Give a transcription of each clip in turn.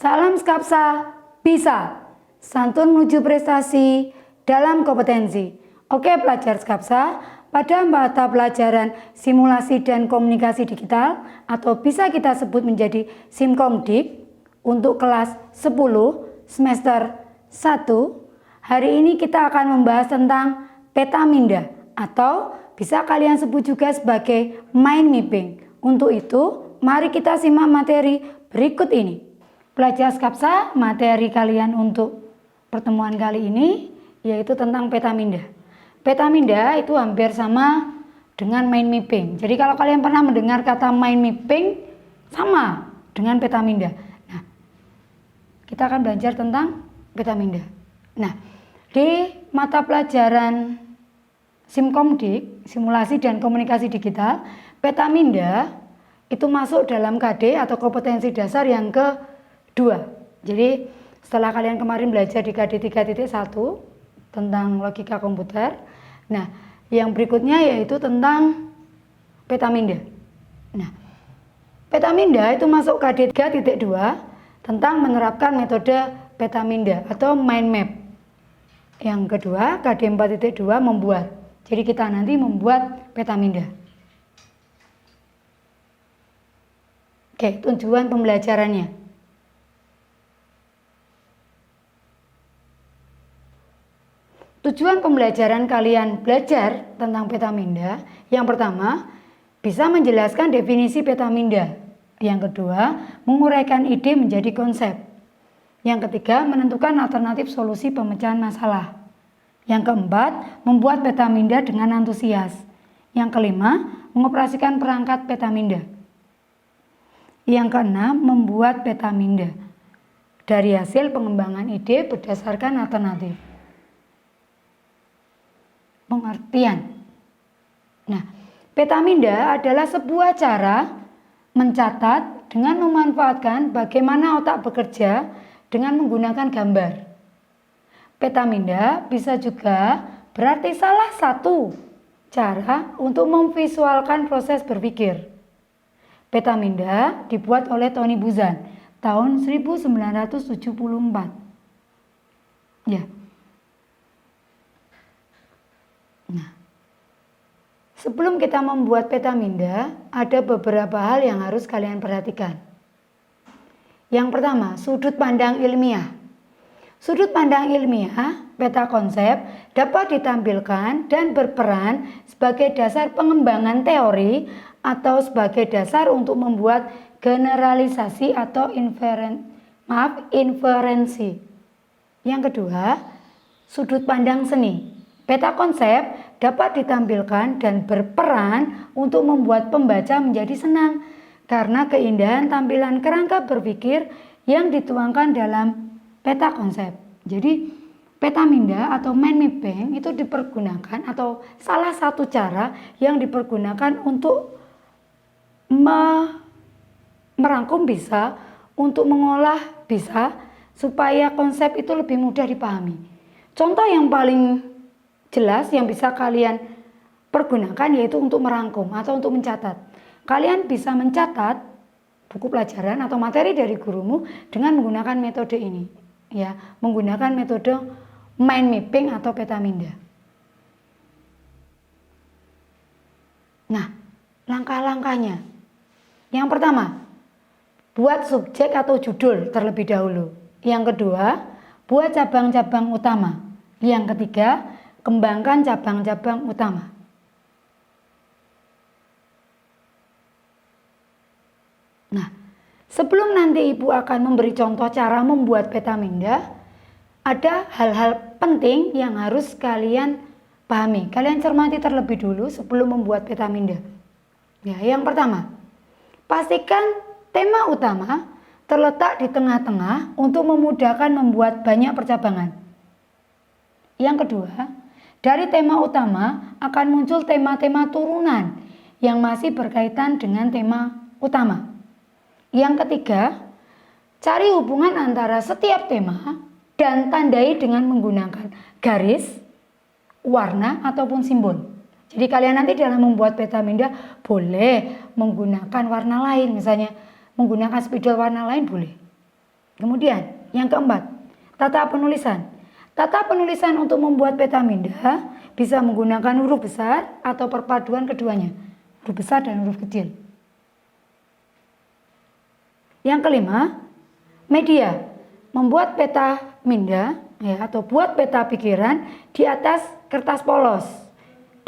Salam Skapsa, bisa santun menuju prestasi dalam kompetensi. Oke pelajar Skapsa, pada mata pelajaran simulasi dan komunikasi digital atau bisa kita sebut menjadi Simkomdik untuk kelas 10 semester 1, hari ini kita akan membahas tentang Petaminda atau bisa kalian sebut juga sebagai mind mapping. Untuk itu, mari kita simak materi berikut ini. Pelajar Skapsa, materi kalian untuk pertemuan kali ini yaitu tentang Petaminda. Petaminda itu hampir sama dengan mind mapping. Jadi kalau kalian pernah mendengar kata mind mapping, sama dengan Petaminda. Nah, kita akan belajar tentang Petaminda. Nah, di mata pelajaran Simkomdik, simulasi dan komunikasi digital, Petaminda itu masuk dalam KD atau kompetensi dasar yang kedua. Jadi setelah kalian kemarin belajar di KD 3.1 tentang logika komputer, nah yang berikutnya yaitu tentang Petaminda. Nah, Petaminda itu masuk KD 3.2 tentang menerapkan metode Petaminda atau mind map. Yang kedua, KD 4.2 membuat. Jadi kita nanti membuat Petaminda. Oke, tujuan pembelajarannya. Tujuan pembelajaran kalian belajar tentang Petaminda, yang pertama, bisa menjelaskan definisi Petaminda. Yang kedua, menguraikan ide menjadi konsep. Yang ketiga, menentukan alternatif solusi pemecahan masalah. Yang keempat, membuat Petaminda dengan antusias. Yang kelima, mengoperasikan perangkat Petaminda. Yang keenam, membuat Petaminda dari hasil pengembangan ide berdasarkan alternatif. Pengertian. Nah, Petaminda adalah sebuah cara mencatat dengan memanfaatkan bagaimana otak bekerja dengan menggunakan gambar. Petaminda bisa juga berarti salah satu cara untuk memvisualkan proses berpikir. Petaminda dibuat oleh Tony Buzan tahun 1974. Ya. Nah, sebelum kita membuat Petaminda, ada beberapa hal yang harus kalian perhatikan. Yang pertama, sudut pandang ilmiah. Sudut pandang ilmiah, peta konsep dapat ditampilkan dan berperan sebagai dasar pengembangan teori atau sebagai dasar untuk membuat generalisasi atau inferensi. Yang kedua, sudut pandang seni. Peta konsep dapat ditampilkan dan berperan untuk membuat pembaca menjadi senang karena keindahan tampilan kerangka berpikir yang dituangkan dalam peta konsep. Jadi Petaminda atau mind mapping itu dipergunakan atau salah satu cara yang dipergunakan untuk merangkum bisa, untuk mengolah bisa supaya konsep itu lebih mudah dipahami. Contoh yang paling jelas yang bisa kalian pergunakan yaitu untuk merangkum atau untuk mencatat. Kalian bisa mencatat buku pelajaran atau materi dari gurumu dengan menggunakan metode ini, ya, menggunakan metode mind mapping atau Petaminda. Nah, langkah-langkahnya. Yang pertama, buat subjek atau judul terlebih dahulu. Yang kedua, buat cabang-cabang utama. Yang ketiga, kembangkan cabang-cabang utama. Nah, sebelum nanti Ibu akan memberi contoh cara membuat Petaminda, ada hal-hal penting yang harus kalian pahami. Kalian cermati terlebih dulu sebelum membuat Petaminda. Ya, yang pertama, pastikan tema utama terletak di tengah-tengah untuk memudahkan membuat banyak percabangan. Yang kedua, dari tema utama akan muncul tema-tema turunan yang masih berkaitan dengan tema utama. Yang ketiga, cari hubungan antara setiap tema dan tandai dengan menggunakan garis, warna, ataupun simbol. Jadi kalian nanti dalam membuat Petaminda boleh menggunakan warna lain, misalnya menggunakan spidol warna lain boleh. Kemudian yang keempat, tata penulisan. Tata penulisan untuk membuat peta minda bisa menggunakan huruf besar atau perpaduan keduanya, huruf besar dan huruf kecil. Yang kelima, media. Membuat peta minda atau buat peta pikiran di atas kertas polos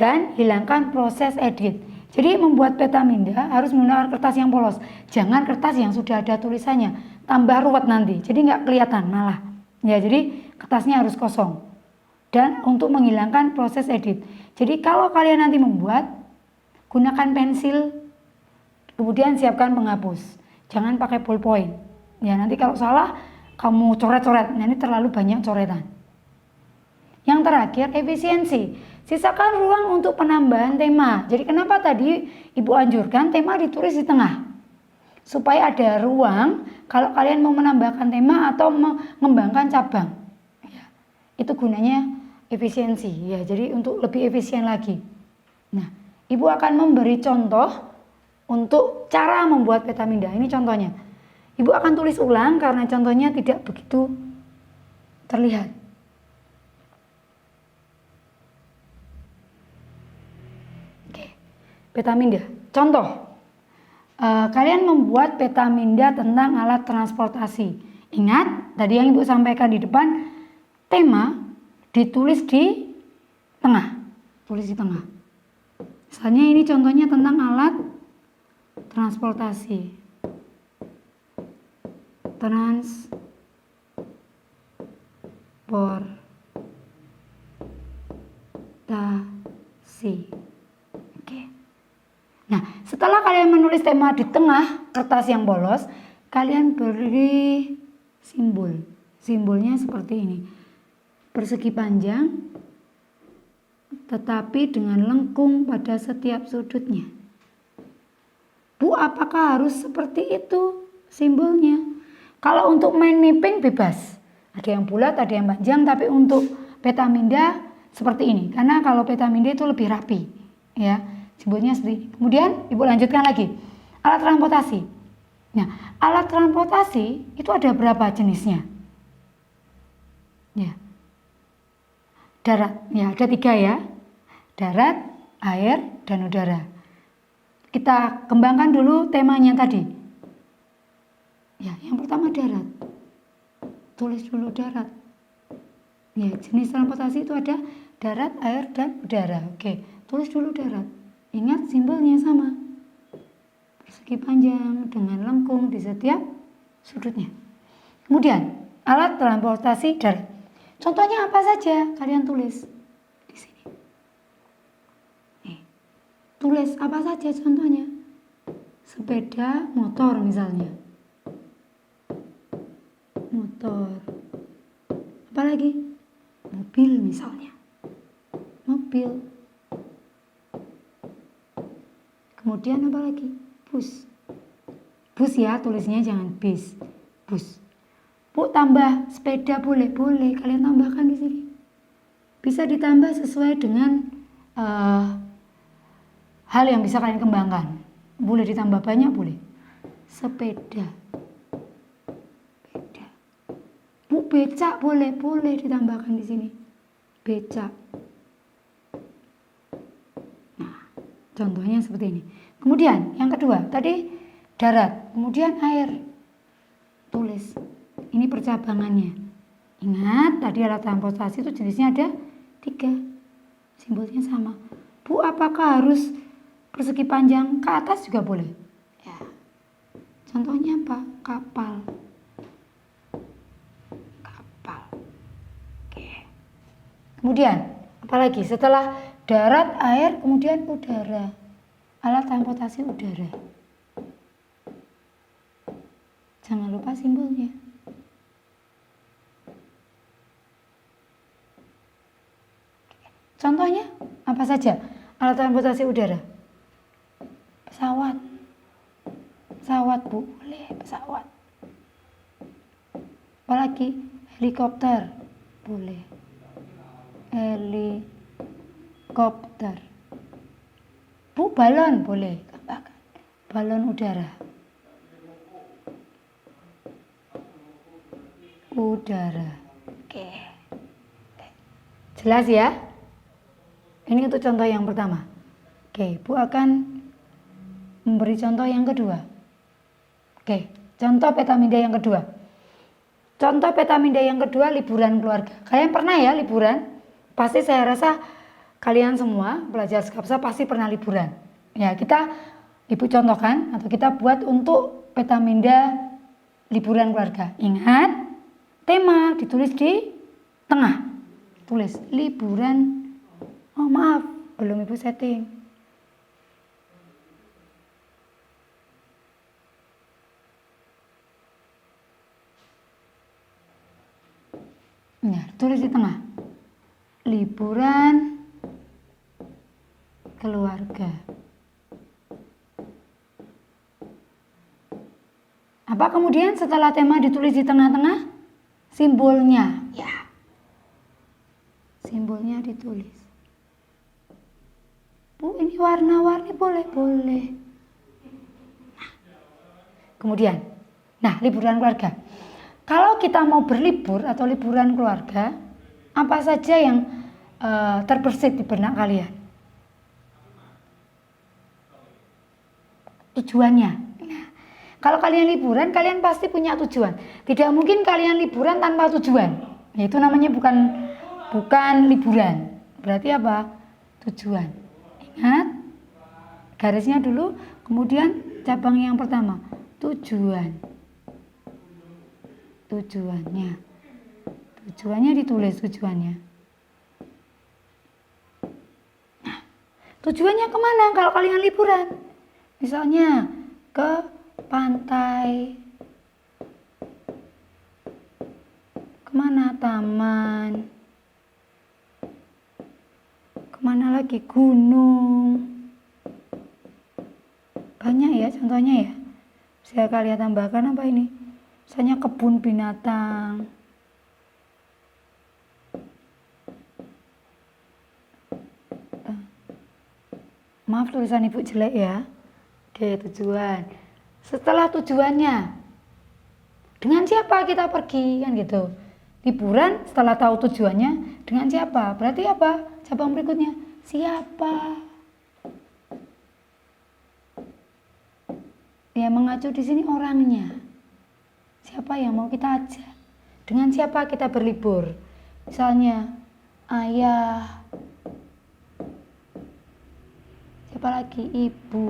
dan hilangkan proses edit. Jadi membuat peta minda harus menggunakan kertas yang polos, jangan kertas yang sudah ada tulisannya, tambah ruwet nanti, jadi nggak kelihatan malah. Ya, jadi kertasnya harus kosong. Dan untuk menghilangkan proses edit. Jadi kalau kalian nanti membuat, gunakan pensil, kemudian siapkan penghapus. Jangan pakai ballpoint. Ya, nanti kalau salah kamu coret-coret, nanti terlalu banyak coretan. Yang terakhir, efisiensi. Sisakan ruang untuk penambahan tema. Jadi kenapa tadi Ibu anjurkan tema ditulis di tengah? Supaya ada ruang kalau kalian mau menambahkan tema atau mengembangkan cabang. Ya, itu gunanya efisiensi. Ya, jadi untuk lebih efisien lagi. Nah, Ibu akan memberi contoh untuk cara membuat peta minda. Ini contohnya. Ibu akan tulis ulang karena contohnya tidak begitu terlihat. Oke, peta minda. Contoh, kalian membuat peta minda tentang alat transportasi. Ingat, tadi yang Ibu sampaikan di depan, tema ditulis di tengah. Tulis di tengah. Misalnya ini contohnya tentang alat transportasi. Transportasi. Oke. Nah, setelah kalian menulis tema di tengah kertas yang polos, kalian beri simbol. Simbolnya seperti ini. Persegi panjang, tetapi dengan lengkung pada setiap sudutnya. Bu, apakah harus seperti itu simbolnya? Kalau untuk main mapping bebas. Ada yang bulat, ada yang panjang, tapi untuk peta minda seperti ini. Karena kalau peta minda itu lebih rapi. Ya, simbolnya seperti ini. Kemudian Ibu lanjutkan lagi. Alat transportasi. Nah, alat transportasi itu ada berapa jenisnya? Ya. Darat. Ya, ada 3 ya. Darat, air, dan udara. Kita kembangkan dulu temanya tadi. Ya, yang pertama darat. Tulis dulu darat. Ya, jenis transportasi itu ada darat, air, dan udara. Oke, tulis dulu darat. Ingat simbolnya sama. Persegi panjang dengan lengkung di setiap sudutnya. Kemudian, alat transportasi darat. Contohnya apa saja? Kalian tulis di sini. Nih, tulis apa saja contohnya? Sepeda motor misalnya. Motor. Apalagi? Mobil misalnya. Mobil. Kemudian apa lagi? Bus. Bus ya, tulisnya jangan bis. Bus. Bu, tambah sepeda boleh? Boleh. Kalian tambahkan di sini. Bisa ditambah sesuai dengan hal yang bisa kalian kembangkan. Boleh ditambah banyak, boleh. Sepeda. Bu, becak boleh? Boleh ditambahkan di sini. Becak. Nah, contohnya seperti ini. Kemudian yang kedua, tadi darat, kemudian air. Tulis. Ini percabangannya. Ingat, tadi alat transportasi itu jenisnya ada 3. Simbolnya sama. Bu, apakah harus persegi panjang ke atas juga boleh? Ya. Contohnya apa? Kapal. Kemudian, apalagi setelah darat, air, kemudian udara. Alat transportasi udara. Jangan lupa simbolnya. Contohnya, apa saja? Alat transportasi udara. Pesawat. Pesawat, Bu. Boleh, pesawat. Apalagi? Helikopter. Boleh. Helikopter. Bu, balon boleh tambahkan. Balon udara. udara. Oke. Jelas ya? Ini untuk contoh yang pertama. Oke, Bu akan memberi contoh yang kedua. Oke, contoh petaminda yang kedua. Contoh petaminda yang kedua, liburan keluarga. Kalian pernah ya liburan? Pasti saya rasa kalian semua belajar skapsa pasti pernah liburan. Ya, Ibu contohkan atau kita buat untuk petaminda liburan keluarga. Ingat, tema ditulis di tengah. Tulis liburan. Oh maaf, belum Ibu setting. Nah, tulis di tengah. Liburan keluarga. Apa kemudian setelah tema ditulis di tengah-tengah? Simbolnya. Ya. Simbolnya ditulis. Bu, ini warna-warni boleh. Kemudian, liburan keluarga. Kalau kita mau berlibur atau liburan keluarga, apa saja yang terbersit di benak kalian? Tujuannya. Nah, kalau kalian liburan, kalian pasti punya tujuan. Tidak mungkin kalian liburan tanpa tujuan. Nah, itu namanya bukan liburan. Berarti apa? Tujuan. Ingat, garisnya dulu, kemudian cabang yang pertama, tujuan. Tujuannya ditulis tujuannya. Nah, tujuannya kemana kalau kalian liburan? Misalnya ke pantai, kemana, taman, kemana lagi, gunung. Banyak ya contohnya ya. Bisa kalian tambahkan apa ini? Misalnya kebun binatang. Maaf tulisan Ibu jelek ya. Oke, tujuan. Setelah tujuannya, dengan siapa kita pergi kan gitu. Liburan setelah tahu tujuannya, dengan siapa? Berarti apa? Cabang berikutnya, siapa? Ya mengacu di sini orangnya. Siapa yang mau kita ajak? Dengan siapa kita berlibur? Misalnya ayah, siapa lagi? Ibu,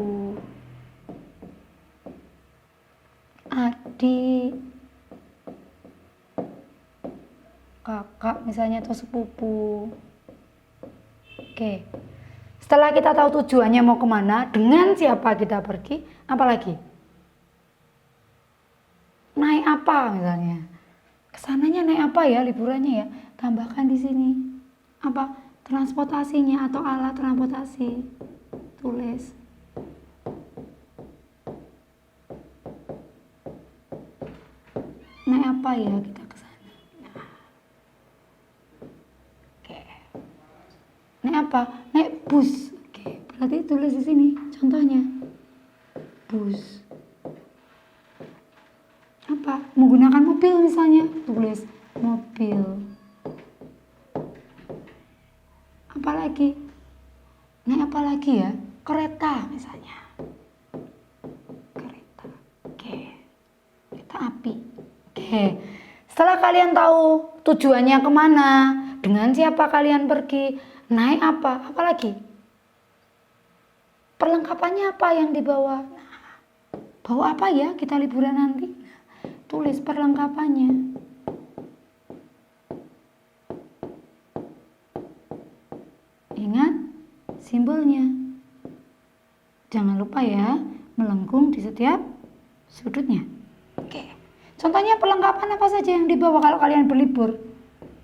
adik, kakak misalnya atau sepupu. Oke. Setelah kita tahu tujuannya mau kemana, dengan siapa kita pergi, apalagi? Naik apa misalnya? Kesananya naik apa ya liburannya ya? Tambahkan di sini. Apa? Transportasinya atau alat transportasi. Tulis. Naik apa ya kita ke sana? Oke. Naik apa? Naik bus. Oke, berarti tulis di sini contohnya. Bus. Apa? Menggunakan mobil misalnya, tulis mobil. Apalagi? Naik apa lagi ya? Kereta misalnya. Kereta. Oke. Kereta api. Oke. Setelah kalian tahu tujuannya kemana, dengan siapa kalian pergi, naik apa, apalagi? Perlengkapannya apa yang dibawa? Bawa apa ya kita liburan nanti? Tulis perlengkapannya. Ingat simbolnya. Jangan lupa ya, melengkung di setiap sudutnya. Oke. Contohnya perlengkapan apa saja yang dibawa kalau kalian berlibur?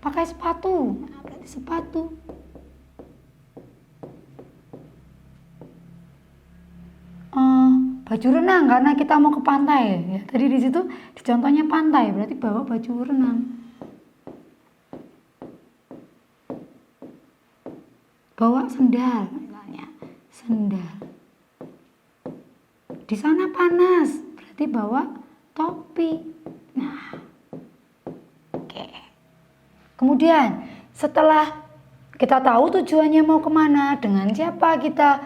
Pakai sepatu. Nah, berarti sepatu. Baju renang karena kita mau ke pantai ya. Tadi di situ di contohnya pantai, berarti bawa baju renang. Bawa sendal misalnya, sendal. Di sana panas, berarti bawa topi. Nah, Kemudian setelah kita tahu tujuannya mau kemana, dengan siapa kita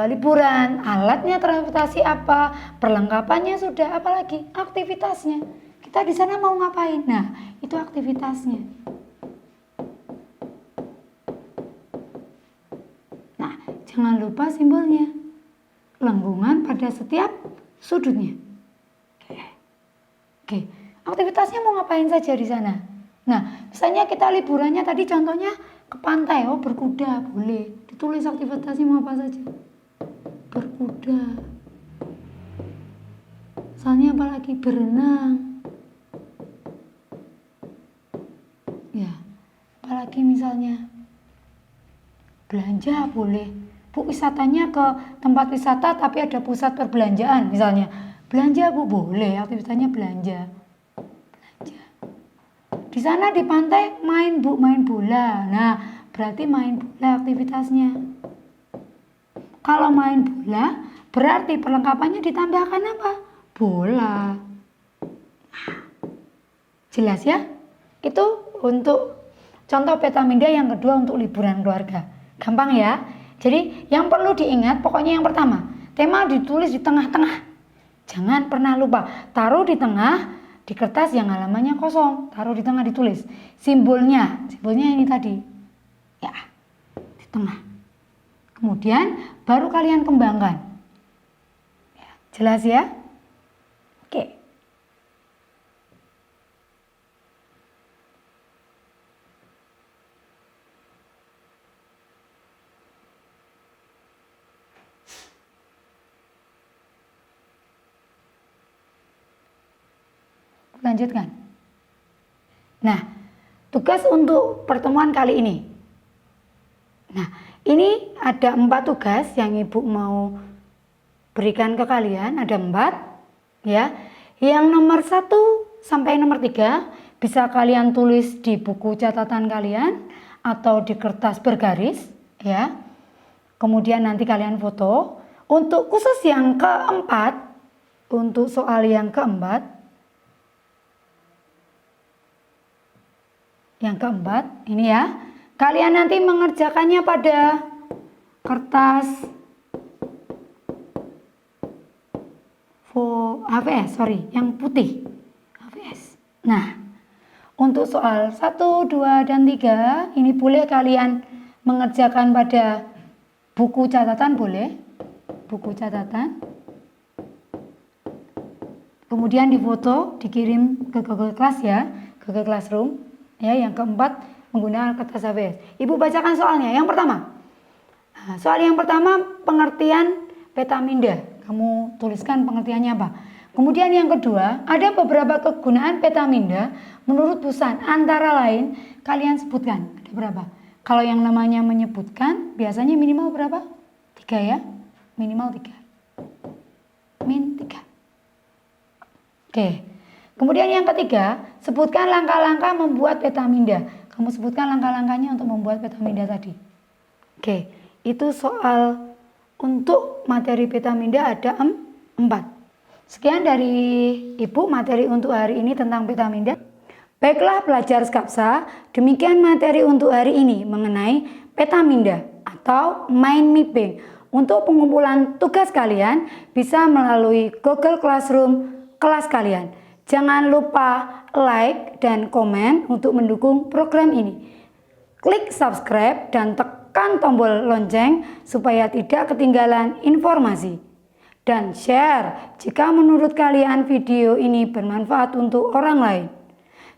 liburan, alatnya transportasi apa, perlengkapannya sudah, apalagi aktivitasnya. Kita di sana mau ngapain? Nah, itu aktivitasnya. Nah, jangan lupa simbolnya. Lengkungan pada setiap sudutnya. Oke. Aktivitasnya mau ngapain saja di sana? Nah, misalnya kita liburannya tadi contohnya ke pantai, berkuda boleh. Ditulis aktivitasnya mau apa saja. Berkuda. Misalnya apalagi berenang. Ya, apalagi misalnya belanja boleh. Bu, wisatanya ke tempat wisata tapi ada pusat perbelanjaan misalnya. Belanja Bu, boleh, aktivitasnya belanja. Di sana di pantai main Bu, main bola. Nah, berarti main bola aktivitasnya. Kalau main bola, berarti perlengkapannya ditambahkan apa? Bola. Jelas ya? Itu untuk contoh Petaminda yang kedua untuk liburan keluarga. Gampang ya? Jadi yang perlu diingat pokoknya yang pertama, tema ditulis di tengah-tengah. Jangan pernah lupa, taruh di tengah. Di kertas yang halamannya kosong, taruh di tengah ditulis. Simbolnya ini tadi. Ya, di tengah. Kemudian baru kalian kembangkan. Ya, jelas ya? Oke. Lanjutkan. Nah, tugas untuk pertemuan kali ini. Nah, ini ada 4 tugas yang Ibu mau berikan ke kalian. Ada 4 ya. Yang nomor 1 sampai nomor 3 bisa kalian tulis di buku catatan kalian atau di kertas bergaris ya. Kemudian nanti kalian foto. Untuk khusus yang keempat, untuk soal yang keempat, ini ya, kalian nanti mengerjakannya pada kertas HVS, yang putih HVS. Nah, untuk soal 1, 2, dan 3 ini boleh kalian mengerjakan pada buku catatan, boleh buku catatan, kemudian difoto, dikirim ke Google Class ya, Google Classroom. Ya, yang keempat menggunakan kertas HVS. Ibu bacakan soalnya. Yang pertama. Nah, soal yang pertama pengertian Petaminda. Kamu tuliskan pengertiannya apa. Kemudian yang kedua, ada beberapa kegunaan Petaminda menurut Busan. Antara lain kalian sebutkan. Ada berapa? Kalau yang namanya menyebutkan biasanya minimal berapa? 3 ya. Minimal 3. Min 3. Oke. Kemudian yang ketiga, sebutkan langkah-langkah membuat Petaminda. Kamu sebutkan langkah-langkahnya untuk membuat Petaminda tadi. Oke, itu soal untuk materi Petaminda ada 4. Sekian dari Ibu materi untuk hari ini tentang Petaminda. Baiklah pelajar Skapsa, demikian materi untuk hari ini mengenai Petaminda atau mind mapping. Untuk pengumpulan tugas kalian bisa melalui Google Classroom kelas kalian. Jangan lupa like dan komen untuk mendukung program ini. Klik subscribe dan tekan tombol lonceng supaya tidak ketinggalan informasi. Dan share jika menurut kalian video ini bermanfaat untuk orang lain.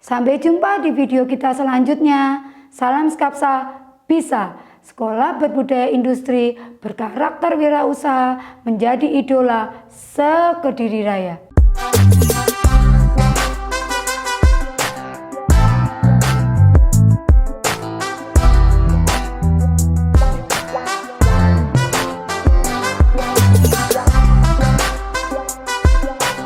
Sampai jumpa di video kita selanjutnya. Salam Skapsa bisa. Sekolah berbudaya industri berkarakter wirausaha menjadi idola se-Kediri Raya.